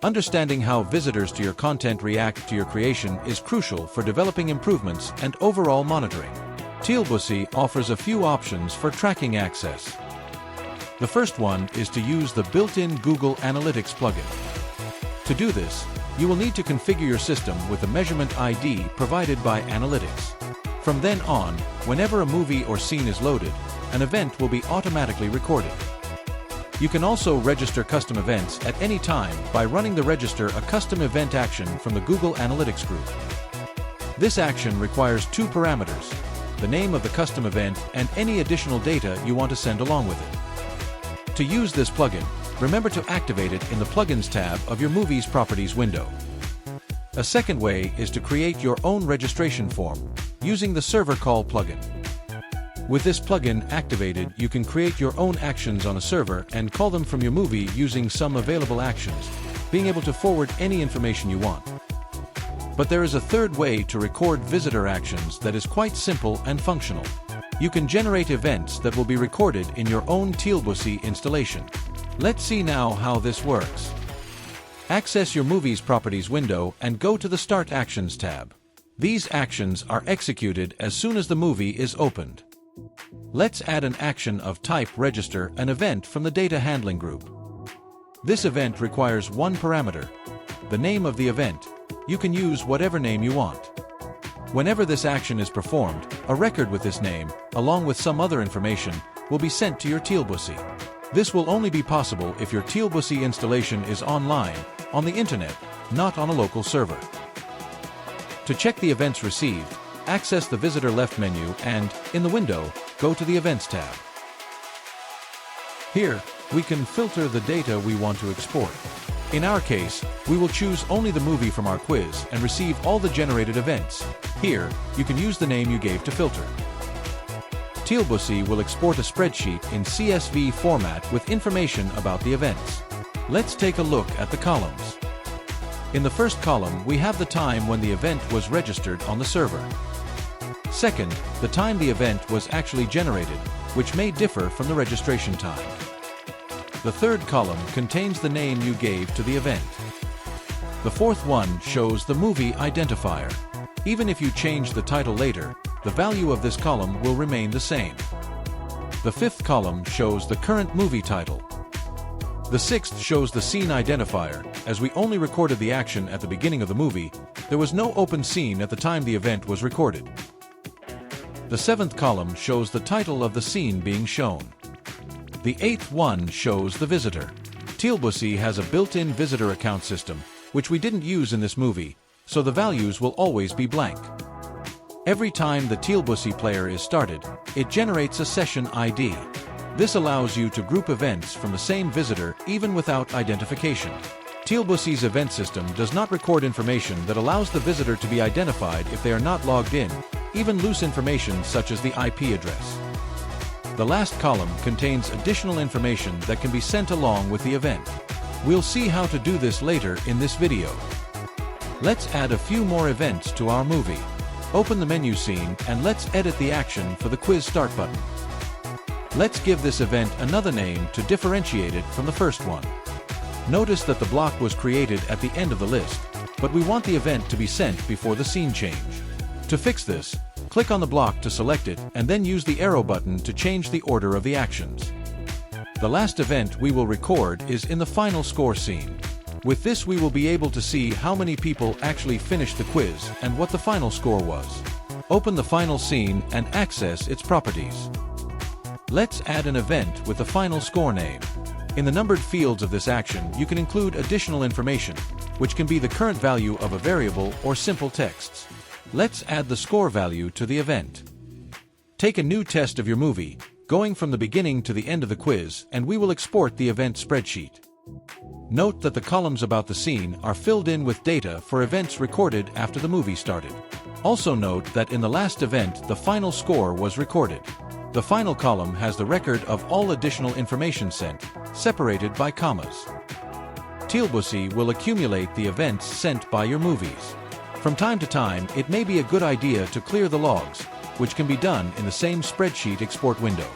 Understanding how visitors to your content react to your creation is crucial for developing improvements and overall monitoring. TilBuci offers a few options for tracking access. The first one is to use the built-in Google Analytics plugin. To do this, you will need to configure your system with the measurement ID provided by Analytics. From then on, whenever a movie or scene is loaded, an event will be automatically recorded. You can also register custom events at any time by running the Register a Custom Event action from the Google Analytics group. This action requires two parameters: the name of the custom event and any additional data you want to send along with it. To use this plugin, remember to activate it in the Plugins tab of your Movie's Properties window. A second way is to create your own registration form using the Server Call plugin. With this plugin activated, you can create your own actions on a server and call them from your movie using some available actions, being able to forward any information you want. But there is a third way to record visitor actions that is quite simple and functional. You can generate events that will be recorded in your own TilBuci installation. Let's see now how this works. Access your Movie's Properties window and go to the Start Actions tab. These actions are executed as soon as the movie is opened. Let's add an action of type Register an event from the Data Handling group. This event requires one parameter: the name of the event. You can use whatever name you want. Whenever this action is performed, a record with this name, along with some other information, will be sent to your TilBuci. This will only be possible if your TilBuci installation is online, on the internet, not on a local server. To check the events received, access the Visitor Left menu and, in the window, go to the Events tab. Here, we can filter the data we want to export. In our case, we will choose only the movie from our quiz and receive all the generated events. Here, you can use the name you gave to filter. TilBuci will export a spreadsheet in CSV format with information about the events. Let's take a look at the columns. In the first column, we have the time when the event was registered on the server. Second, the time the event was actually generated, which may differ from the registration time. The third column contains the name you gave to the event. The fourth one shows the movie identifier. Even if you change the title later, the value of this column will remain the same. The fifth column shows the current movie title. The sixth shows the scene identifier. As we only recorded the action at the beginning of the movie, there was no open scene at the time the event was recorded. The seventh column shows the title of the scene being shown. The eighth one shows the visitor. TilBuci has a built-in visitor account system, which we didn't use in this movie, so the values will always be blank. Every time the TilBuci player is started, it generates a session ID. This allows you to group events from the same visitor even without identification. TilBuci's event system does not record information that allows the visitor to be identified if they are not logged in, even loose information such as the IP address. The last column contains additional information that can be sent along with the event. We'll see how to do this later in this video. Let's add a few more events to our movie. Open the menu scene and let's edit the action for the Quiz Start button. Let's give this event another name to differentiate it from the first one. Notice that the block was created at the end of the list, but we want the event to be sent before the scene change. To fix this, click on the block to select it and then use the arrow button to change the order of the actions. The last event we will record is in the final score scene. With this we will be able to see how many people actually finished the quiz and what the final score was. Open the final scene and access its properties. Let's add an event with the final score name. In the numbered fields of this action, you can include additional information, which can be the current value of a variable or simple texts. Let's add the score value to the event. Take a new test of your movie, going from the beginning to the end of the quiz, and we will export the event spreadsheet. Note that the columns about the scene are filled in with data for events recorded after the movie started. Also note that in the last event the final score was recorded. The final column has the record of all additional information sent, separated by commas. TilBuci will accumulate the events sent by your movies. From time to time, it may be a good idea to clear the logs, which can be done in the same spreadsheet export window.